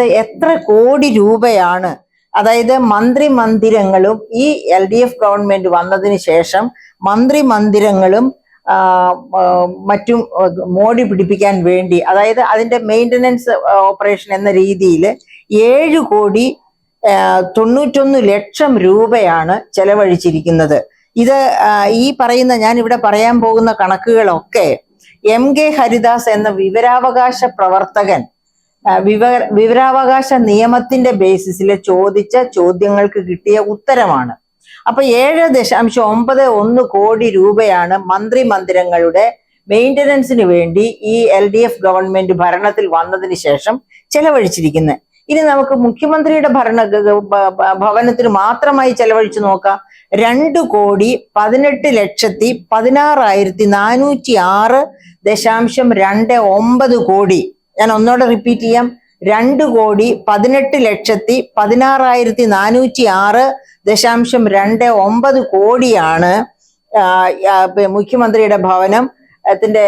എത്ര കോടി രൂപയാണ്, അതായത് മന്ത്രിമന്ദിരങ്ങളും ഈ LDF ഗവൺമെന്റ് വന്നതിന് ശേഷം മന്ത്രിമന്ദിരങ്ങളും മറ്റും മോടി പിടിപ്പിക്കാൻ വേണ്ടി, അതായത് അതിന്റെ മെയിൻ്റനൻസ് ഓപ്പറേഷൻ എന്ന രീതിയിൽ 7,91,00,000 രൂപയാണ് ചെലവഴിച്ചിരിക്കുന്നത്. ഇത് ഈ പറയുന്ന ഞാൻ ഇവിടെ പറയാൻ പോകുന്ന കണക്കുകളൊക്കെ MK ഹരിദാസ് എന്ന വിവരാവകാശ പ്രവർത്തകൻ വിവരാവകാശ നിയമത്തിന്റെ ബേസിസിൽ ചോദിച്ച ചോദ്യങ്ങൾക്ക് കിട്ടിയ ഉത്തരമാണ്. അപ്പൊ 7.91 കോടി രൂപയാണ് മന്ത്രിമന്ദിരങ്ങളുടെ മെയിൻ്റനൻസിന് വേണ്ടി ഈ LDF ഗവൺമെന്റ് ഭരണത്തിൽ വന്നതിന് ശേഷം ചെലവഴിച്ചിരിക്കുന്നത്. ഇനി നമുക്ക് മുഖ്യമന്ത്രിയുടെ ഭവനത്തിന് മാത്രമായി ചെലവഴിച്ചു നോക്കാം. 2,18,406.29 കോടി. ഞാൻ ഒന്നോടെ റിപ്പീറ്റ് ചെയ്യാം. 2,18,406.29 കോടിയാണ് മുഖ്യമന്ത്രിയുടെ ഭവനത്തിന്റെ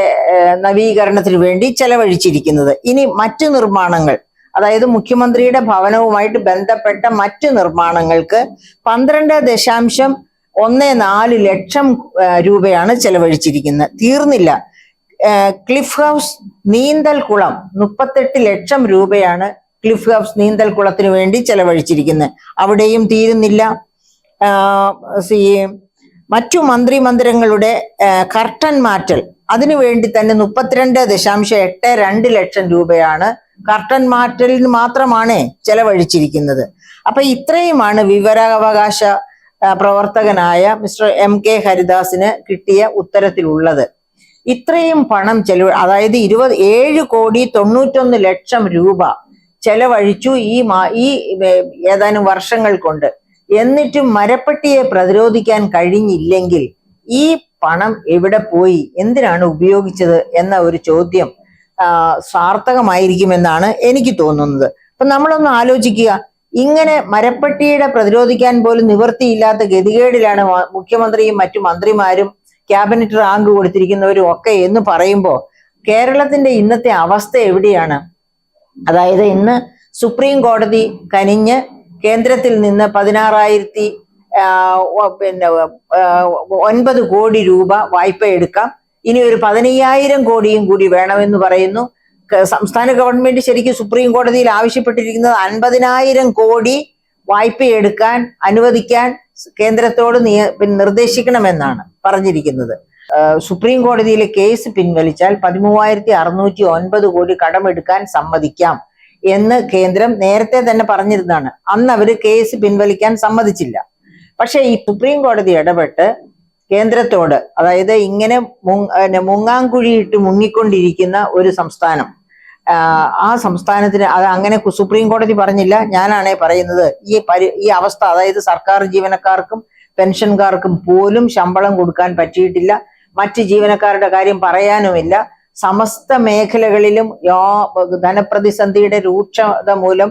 നവീകരണത്തിന് വേണ്ടി ചെലവഴിച്ചിരിക്കുന്നത്. ഇനി മറ്റു നിർമ്മാണങ്ങൾ, അതായത് മുഖ്യമന്ത്രിയുടെ ഭവനവുമായിട്ട് ബന്ധപ്പെട്ട മറ്റു നിർമ്മാണങ്ങൾക്ക് 12.14 ലക്ഷം രൂപയാണ് ചെലവഴിച്ചിരിക്കുന്നത്. തീർന്നില്ല. ക്ലിഫ് ഹൗസ് നീന്തൽക്കുളം 38 ലക്ഷം രൂപയാണ് ക്ലിഫ് ഹൗസ് നീന്തൽക്കുളത്തിന് വേണ്ടി ചെലവഴിച്ചിരിക്കുന്നത്. അവിടെയും തീരുന്നില്ല. മറ്റു മന്ത്രിമന്ദിരങ്ങളുടെ കർട്ടൻ മാറ്റൽ, അതിനു വേണ്ടി തന്നെ 32.82 ലക്ഷം രൂപയാണ് കർട്ടൻ മാറ്റലിന് മാത്രമാണ് ചെലവഴിച്ചിരിക്കുന്നത്. അപ്പൊ ഇത്രയുമാണ് വിവരാവകാശ പ്രവർത്തകനായ മിസ്റ്റർ MK ഹരിദാസിന് കിട്ടിയ ഉത്തരത്തിലുള്ളത്. ഇത്രയും പണം അതായത് 7,91,00,000 രൂപ ചെലവഴിച്ചു ഈ ഏതാനും വർഷങ്ങൾ കൊണ്ട്. എന്നിട്ടും മരപ്പട്ടിയെ പ്രതിരോധിക്കാൻ കഴിഞ്ഞില്ലെങ്കിൽ ഈ പണം എവിടെ പോയി, എന്തിനാണ് ഉപയോഗിച്ചത് എന്ന ഒരു ചോദ്യം സാർത്ഥകമായിരിക്കുമെന്നാണ് എനിക്ക് തോന്നുന്നത്. അപ്പൊ നമ്മളൊന്ന് ആലോചിക്കുക. ഇങ്ങനെ മരപ്പട്ടിയുടെ പ്രതിരോധിക്കാൻ പോലും നിവൃത്തിയില്ലാത്ത ഗതികേടിലാണ് മുഖ്യമന്ത്രിയും മറ്റു മന്ത്രിമാരും ക്യാബിനറ്റ് റാങ്ക് കൊടുത്തിരിക്കുന്നവരും ഒക്കെ എന്ന് പറയുമ്പോൾ കേരളത്തിന്റെ ഇന്നത്തെ അവസ്ഥ എവിടെയാണ്? അതായത് ഇന്ന് സുപ്രീം കോടതി കനിഞ്ഞ് കേന്ദ്രത്തിൽ നിന്ന് 16,9 കോടി രൂപ വായ്പ എടുക്കാം, ഇനി ഒരു 15,000 കോടിയും കൂടി വേണമെന്ന് പറയുന്നു. സംസ്ഥാന ഗവൺമെന്റ് ശരിക്കും സുപ്രീം കോടതിയിൽ ആവശ്യപ്പെട്ടിരിക്കുന്നത് 50,000 കോടി വായ്പ എടുക്കാൻ അനുവദിക്കാൻ കേന്ദ്രത്തോട് നിർദ്ദേശിക്കണമെന്നാണ് പറഞ്ഞിരിക്കുന്നത്. സുപ്രീം കോടതിയിലെ കേസ് പിൻവലിച്ചാൽ 13,609 കോടി കടമെടുക്കാൻ സമ്മതിക്കാം എന്ന് കേന്ദ്രം നേരത്തെ തന്നെ പറഞ്ഞിരുന്നതാണ്. അന്ന് അവര് കേസ് പിൻവലിക്കാൻ സമ്മതിച്ചില്ല. പക്ഷെ ഈ സുപ്രീം കോടതി ഇടപെട്ട് കേന്ദ്രത്തോട്, അതായത് ഇങ്ങനെ മുങ്ങാങ്കുഴിയിട്ട് മുങ്ങിക്കൊണ്ടിരിക്കുന്ന ഒരു സംസ്ഥാനം, ആ സംസ്ഥാനത്തിന് അത് അങ്ങനെ സുപ്രീം കോടതി പറഞ്ഞില്ല, ഞാനാണേ പറയുന്നത്. ഈ അവസ്ഥ, അതായത് സർക്കാർ ജീവനക്കാർക്കും പെൻഷൻകാർക്കും പോലും ശമ്പളം കൊടുക്കാൻ പറ്റിയിട്ടില്ല, മറ്റ് ജീവനക്കാരുടെ കാര്യം പറയാനുമില്ല. സമസ്ത മേഖലകളിലും ധനപ്രതിസന്ധിയുടെ രൂക്ഷത മൂലം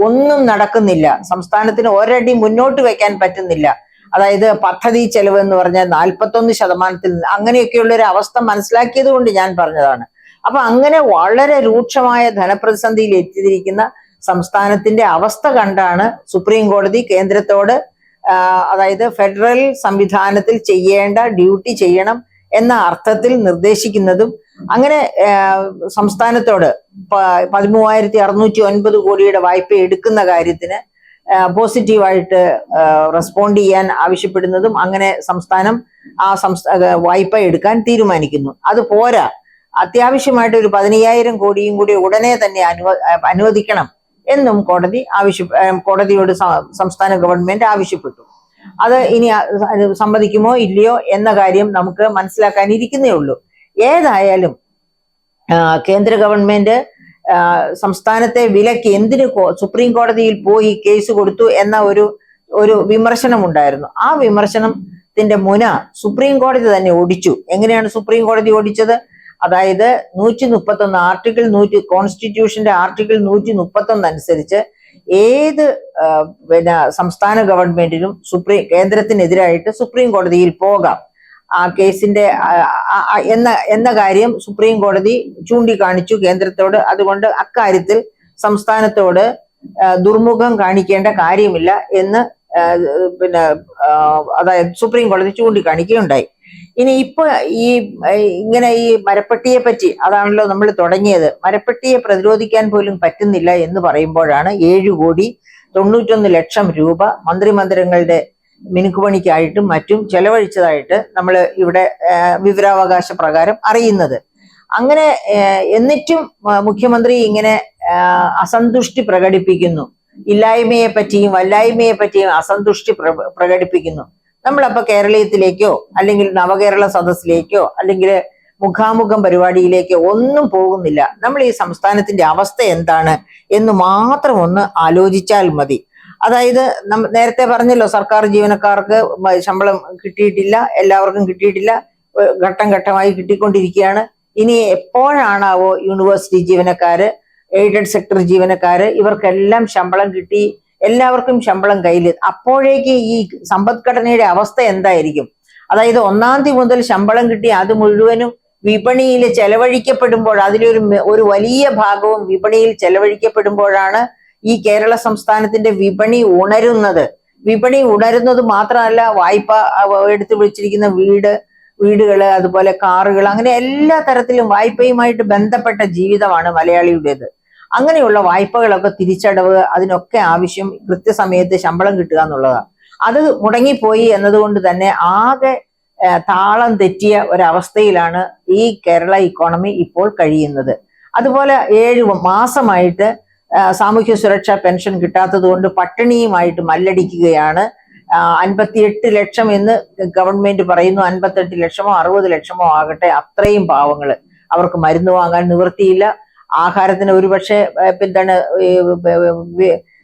ഒന്നും നടക്കുന്നില്ല. സംസ്ഥാനത്തിന് ഒരടി മുന്നോട്ട് വെക്കാൻ പറ്റുന്നില്ല. അതായത് പദ്ധതി ചെലവ് എന്ന് പറഞ്ഞാൽ 41%, അങ്ങനെയൊക്കെയുള്ള ഒരു അവസ്ഥ മനസ്സിലാക്കിയത് കൊണ്ട് ഞാൻ പറഞ്ഞതാണ്. അപ്പൊ അങ്ങനെ വളരെ രൂക്ഷമായ ധനപ്രതിസന്ധിയിൽ എത്തിയിരിക്കുന്ന സംസ്ഥാനത്തിന്റെ അവസ്ഥ കണ്ടാണ് സുപ്രീം കോടതി കേന്ദ്രത്തോട്, അതായത് ഫെഡറൽ സംവിധാനത്തിൽ ചെയ്യേണ്ട ഡ്യൂട്ടി ചെയ്യണം എന്ന അർത്ഥത്തിൽ നിർദ്ദേശിക്കുന്നതും. അങ്ങനെ സംസ്ഥാനത്തോട് 13,609 കോടിയുടെ വായ്പ എടുക്കുന്ന കാര്യത്തിന് പോസിറ്റീവായിട്ട് റെസ്പോണ്ട് ചെയ്യാൻ ആവശ്യപ്പെടുന്നതും, അങ്ങനെ സംസ്ഥാനം ആ വായ്പ എടുക്കാൻ തീരുമാനിക്കുന്നു. അത് പോരാ, അത്യാവശ്യമായിട്ട് ഒരു 15,000 കോടിയും കൂടി ഉടനെ തന്നെ അനുവദിക്കണം എന്നും കോടതിയോട് സംസ്ഥാന ഗവൺമെന്റ് ആവശ്യപ്പെട്ടു. അത് ഇനി സമ്മതിക്കുമോ ഇല്ലയോ എന്ന കാര്യം നമുക്ക് മനസ്സിലാക്കാനിരിക്കുന്നേ ഉള്ളൂ. ഏതായാലും കേന്ദ്ര ഗവൺമെന്റ് സംസ്ഥാനത്തെ വിലക്ക് എന്തിന് സുപ്രീം കോടതിയിൽ പോയി കേസ് കൊടുത്തു എന്ന ഒരു വിമർശനം ഉണ്ടായിരുന്നു. ആ വിമർശനത്തിന്റെ മുന സുപ്രീം കോടതി തന്നെ ഓടിച്ചു. എങ്ങനെയാണ് സുപ്രീം കോടതി ഓടിച്ചത്? അതായത് 131 കോൺസ്റ്റിറ്റ്യൂഷന്റെ ആർട്ടിക്കിൾ 131 അനുസരിച്ച് ഏത് സംസ്ഥാന ഗവൺമെന്റിനും കേന്ദ്രത്തിനെതിരായിട്ട് സുപ്രീം കോടതിയിൽ പോകാം. ആ കേസിന്റെ എന്ന കാര്യം സുപ്രീം കോടതി ചൂണ്ടിക്കാണിച്ചു കേന്ദ്രത്തോട്. അതുകൊണ്ട് അക്കാര്യത്തിൽ സംസ്ഥാനത്തോട് ദുർമുഖം കാണിക്കേണ്ട കാര്യമില്ല എന്ന് പിന്നെ അതായത് സുപ്രീം കോടതി ചൂണ്ടിക്കാണിക്കുകയുണ്ടായി. ഇനി ഇപ്പൊ ഇങ്ങനെ ഈ മരപ്പട്ടിയെ പറ്റി, അതാണല്ലോ നമ്മൾ തുടങ്ങിയത്, മരപ്പട്ടിയെ പ്രതിരോധിക്കാൻ പോലും പറ്റുന്നില്ല എന്ന് പറയുമ്പോഴാണ് 7,91,00,000 രൂപ മന്ത്രിമന്ദിരങ്ങളുടെ മിനുക്കുപണിക്കായിട്ടും മറ്റും ചെലവഴിച്ചതായിട്ട് നമ്മൾ ഇവിടെ വിവരാവകാശ പ്രകാരം അറിയുന്നത്. അങ്ങനെ എന്നിട്ടും മുഖ്യമന്ത്രി ഇങ്ങനെ അസന്തുഷ്ടി പ്രകടിപ്പിക്കുന്നു, ഇല്ലായ്മയെ പറ്റിയും വല്ലായ്മയെ പറ്റിയും അസന്തുഷ്ടി പ്രകടിപ്പിക്കുന്നു. നമ്മളപ്പോ കേരളീയത്തിലേക്കോ അല്ലെങ്കിൽ നവകേരള സദസ്സിലേക്കോ അല്ലെങ്കിൽ മുഖാമുഖം പരിപാടിയിലേക്കോ ഒന്നും പോകുന്നില്ല. നമ്മൾ ഈ സംസ്ഥാനത്തിന്റെ അവസ്ഥ എന്താണ് എന്ന് മാത്രം ഒന്ന് ആലോചിച്ചാൽ മതി. അതായത് നേരത്തെ പറഞ്ഞല്ലോ, സർക്കാർ ജീവനക്കാർക്ക് ശമ്പളം കിട്ടിയിട്ടില്ല, എല്ലാവർക്കും കിട്ടിയിട്ടില്ല, ഘട്ടം ഘട്ടമായി കിട്ടിക്കൊണ്ടിരിക്കുകയാണ്. ഇനി എപ്പോഴാണാവോ യൂണിവേഴ്സിറ്റി ജീവനക്കാര്, എയ്ഡഡ് സെക്ടർ ജീവനക്കാര്, ഇവർക്കെല്ലാം ശമ്പളം കിട്ടി, എല്ലാവർക്കും ശമ്പളം കയ്യിൽ, അപ്പോഴേക്ക് ഈ സമ്പദ്ഘടനയുടെ അവസ്ഥ എന്തായിരിക്കും? അതായത് 1-ാം തീയതി മുതൽ ശമ്പളം കിട്ടി അത് മുഴുവനും വിപണിയിൽ ചെലവഴിക്കപ്പെടുമ്പോൾ, അതിലൊരു വലിയ ഭാഗവും വിപണിയിൽ ചെലവഴിക്കപ്പെടുമ്പോഴാണ് ഈ കേരള സംസ്ഥാനത്തിന്റെ വിപണി ഉണരുന്നത്. വിപണി ഉണരുന്നത് മാത്രമല്ല, വായ്പ എടുത്തു വിളിച്ചിരിക്കുന്ന വീടുകള്, അതുപോലെ കാറുകൾ, അങ്ങനെ എല്ലാ തരത്തിലും വായ്പയുമായിട്ട് ബന്ധപ്പെട്ട ജീവിതമാണ് മലയാളിയുടേത്. അങ്ങനെയുള്ള വായ്പകളൊക്കെ തിരിച്ചടവ്, അതിനൊക്കെ ആവശ്യം കൃത്യസമയത്ത് ശമ്പളം കിട്ടുക എന്നുള്ളതാണ്. അത് മുടങ്ങിപ്പോയി എന്നതുകൊണ്ട് തന്നെ ആകെ താളം തെറ്റിയ ഒരവസ്ഥയിലാണ് ഈ കേരള ഇക്കോണമി ഇപ്പോൾ കഴിയുന്നത്. അതുപോലെ 7 മാസമായിട്ട് സാമൂഹ്യ സുരക്ഷാ പെൻഷൻ കിട്ടാത്തത് കൊണ്ട് പട്ടിണിയുമായിട്ട് മല്ലടിക്കുകയാണ്. 58 ലക്ഷം എന്ന് ഗവൺമെന്റ് പറയുന്നു. 58 ലക്ഷമോ 60 ലക്ഷമോ ആകട്ടെ, അത്രയും പാവങ്ങള്, അവർക്ക് മരുന്ന് വാങ്ങാൻ നിവൃത്തിയില്ല. ആഹാരത്തിന് ഒരുപക്ഷെ എന്താണ്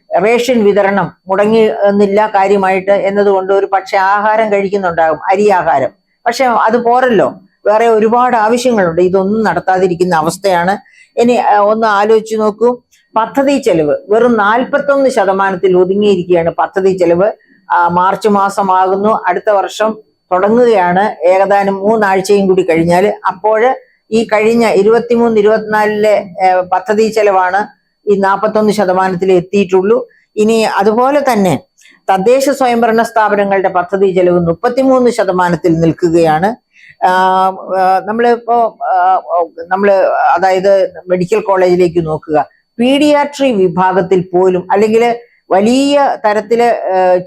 റേഷൻ വിതരണം മുടങ്ങില്ല കാര്യമായിട്ട് എന്നതുകൊണ്ട് ഒരു പക്ഷെ ആഹാരം കഴിക്കുന്നുണ്ടാകും, അരി ആഹാരം. പക്ഷെ അത് പോരല്ലോ, വേറെ ഒരുപാട് ആവശ്യങ്ങളുണ്ട്. ഇതൊന്നും നടത്താതിരിക്കുന്ന അവസ്ഥയാണ്. ഇനി ഒന്ന് ആലോചിച്ച് നോക്കൂ, പദ്ധതി ചെലവ് വെറും 41% ഒതുങ്ങിയിരിക്കുകയാണ്. പദ്ധതി ചെലവ് മാർച്ച് മാസമാകുന്നു, അടുത്ത വർഷം തുടങ്ങുകയാണ്. ഏകദേശം 3 ആഴ്ചയും കൂടി കഴിഞ്ഞാൽ അപ്പോൾ ഈ കഴിഞ്ഞ 23-24 പദ്ധതി ചെലവാണ് ഈ 41% എത്തിയിട്ടുള്ളൂ. ഇനി അതുപോലെ തന്നെ തദ്ദേശ സ്വയംഭരണ സ്ഥാപനങ്ങളുടെ പദ്ധതി ചെലവ് 33% നിൽക്കുകയാണ്. നമ്മള് അതായത് മെഡിക്കൽ കോളേജിലേക്ക് നോക്കുക, പീഡിയാട്രി വിഭാഗത്തിൽ പോലും അല്ലെങ്കിൽ വലിയ തരത്തില്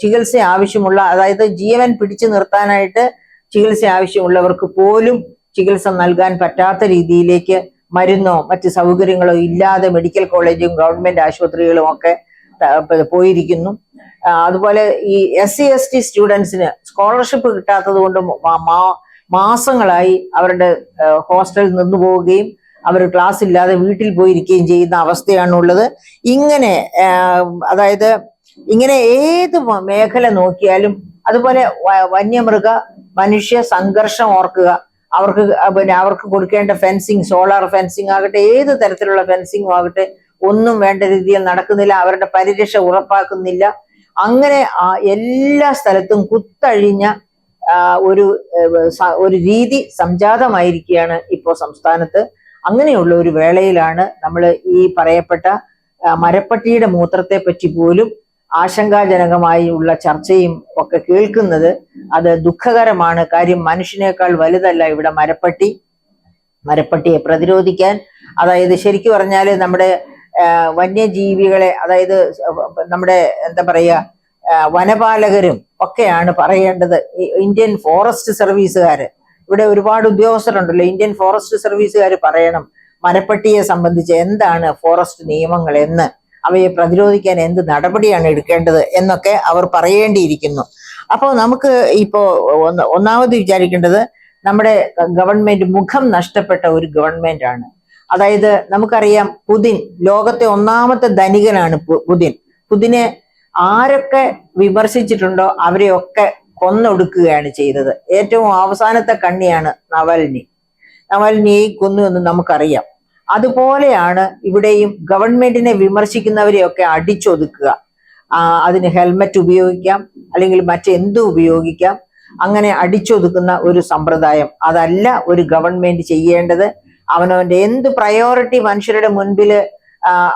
ചികിത്സ ആവശ്യമുള്ള, അതായത് ജീവൻ പിടിച്ചു നിർത്താനായിട്ട് ചികിത്സ ആവശ്യമുള്ളവർക്ക് പോലും ചികിത്സ നൽകാൻ പറ്റാത്ത രീതിയിലേക്ക് മരുന്നോ മറ്റ് സൗകര്യങ്ങളോ ഇല്ലാതെ മെഡിക്കൽ കോളേജും ഗവൺമെന്റ് ആശുപത്രികളും ഒക്കെ പോയിരിക്കുന്നു. അതുപോലെ ഈ SC/ST സ്റ്റുഡൻസിന് സ്കോളർഷിപ്പ് കിട്ടാത്തത് കൊണ്ട് മാസങ്ങളായി അവരുടെ ഹോസ്റ്റലിൽ നിന്നു പോവുകയും അവർ ക്ലാസ് ഇല്ലാതെ വീട്ടിൽ പോയിരിക്കുകയും ചെയ്യുന്ന അവസ്ഥയാണുള്ളത്. ഇങ്ങനെ അതായത് ഇങ്ങനെ ഏത് മേഖല നോക്കിയാലും, അതുപോലെ വന്യമൃഗ മനുഷ്യ സംഘർഷം ഓർക്കുക, അവർക്ക് കൊടുക്കേണ്ട ഫെൻസിങ്, സോളാർ ഫെൻസിങ് ആകട്ടെ, ഏത് തരത്തിലുള്ള ഫെൻസിങ്ങും ആകട്ടെ, ഒന്നും വേണ്ട രീതിയിൽ നടക്കുന്നില്ല. അവരുടെ പരിരക്ഷ ഉറപ്പാക്കുന്നില്ല. അങ്ങനെ എല്ലാ സ്ഥലത്തും കുത്തഴിഞ്ഞ ഒരു രീതി സംജാതമായിരിക്കുകയാണ് ഇപ്പോൾ സംസ്ഥാനത്ത്. അങ്ങനെയുള്ള ഒരു വേളയിലാണ് നമ്മൾ ഈ പറയപ്പെട്ട മരപ്പട്ടിയുടെ മൂത്രത്തെ പറ്റി പോലും ആശങ്കാജനകമായി ഉള്ള ചർച്ചയും ഒക്കെ കേൾക്കുന്നത്. അത് ദുഃഖകരമാണ്. കാര്യം മനുഷ്യനേക്കാൾ വലുതല്ല ഇവിടെ മരപ്പട്ടിയെ പ്രതിരോധിക്കാൻ. അതായത് ശരിക്കും പറഞ്ഞാൽ നമ്മുടെ വന്യജീവികളെ, അതായത് നമ്മുടെ എന്താ പറയുക, വനപാലകരും ഒക്കെയാണ് പറയേണ്ടത്. ഇന്ത്യൻ ഫോറസ്റ്റ് സർവീസുകാര്, ഇവിടെ ഒരുപാട് ഉദ്യോഗസ്ഥരുണ്ടല്ലോ, ഇന്ത്യൻ ഫോറസ്റ്റ് സർവീസുകാർ പറയണം മരപ്പട്ടിയെ സംബന്ധിച്ച് എന്താണ് ഫോറസ്റ്റ് നിയമങ്ങൾ എന്ന്, അവയെ പ്രതിരോധിക്കാൻ എന്ത് നടപടിയാണ് എടുക്കേണ്ടത് എന്നൊക്കെ അവർ പറയേണ്ടിയിരിക്കുന്നു. അപ്പോൾ നമുക്ക് ഇപ്പോൾ ഒന്നാമത് വിചാരിക്കേണ്ടത്, നമ്മുടെ ഗവൺമെന്റ് മുഖം നഷ്ടപ്പെട്ട ഒരു ഗവൺമെന്റ് ആണ്. അതായത് നമുക്കറിയാം, പുതിൻ ലോകത്തെ 1ാമത്തെ ധനികനാണ്. പുതിനെ ആരൊക്കെ വിമർശിച്ചിട്ടുണ്ടോ അവരെയൊക്കെ കൊന്നൊടുക്കുകയാണ് ചെയ്തത്. ഏറ്റവും അവസാനത്തെ കണ്ണിയാണ് നവൽനിയെ കൊന്നു എന്ന് നമുക്കറിയാം. അതുപോലെയാണ് ഇവിടെയും ഗവൺമെന്റിനെ വിമർശിക്കുന്നവരെയൊക്കെ അടിച്ചൊതുക്കുക. അതിന് ഹെൽമറ്റ് ഉപയോഗിക്കാം, അല്ലെങ്കിൽ മറ്റെന്തും ഉപയോഗിക്കാം. അങ്ങനെ അടിച്ചൊതുക്കുന്ന ഒരു സമ്പ്രദായം അതല്ല ഒരു ഗവൺമെന്റ് ചെയ്യേണ്ടത്. അവനവന്റെ എന്ത് പ്രയോറിറ്റി മനുഷ്യരുടെ മുൻപിൽ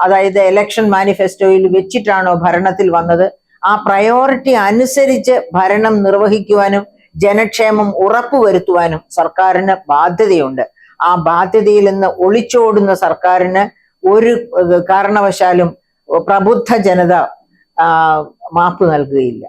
അതായത് ഇലക്ഷൻ മാനിഫെസ്റ്റോയിൽ വെച്ചിട്ടാണോ ഭരണത്തിൽ വന്നത്, ആ പ്രയോറിറ്റി അനുസരിച്ച് ഭരണം നിർവഹിക്കുവാനും ജനക്ഷേമം ഉറപ്പുവരുത്തുവാനും സർക്കാരിന് ബാധ്യതയുണ്ട്. ആ ബാധ്യതയിൽ നിന്ന് ഒളിച്ചോടുന്ന സർക്കാരിന് ഒരു കാരണവശാലും പ്രബുദ്ധ ജനത മാപ്പ് നൽകുകയില്ല.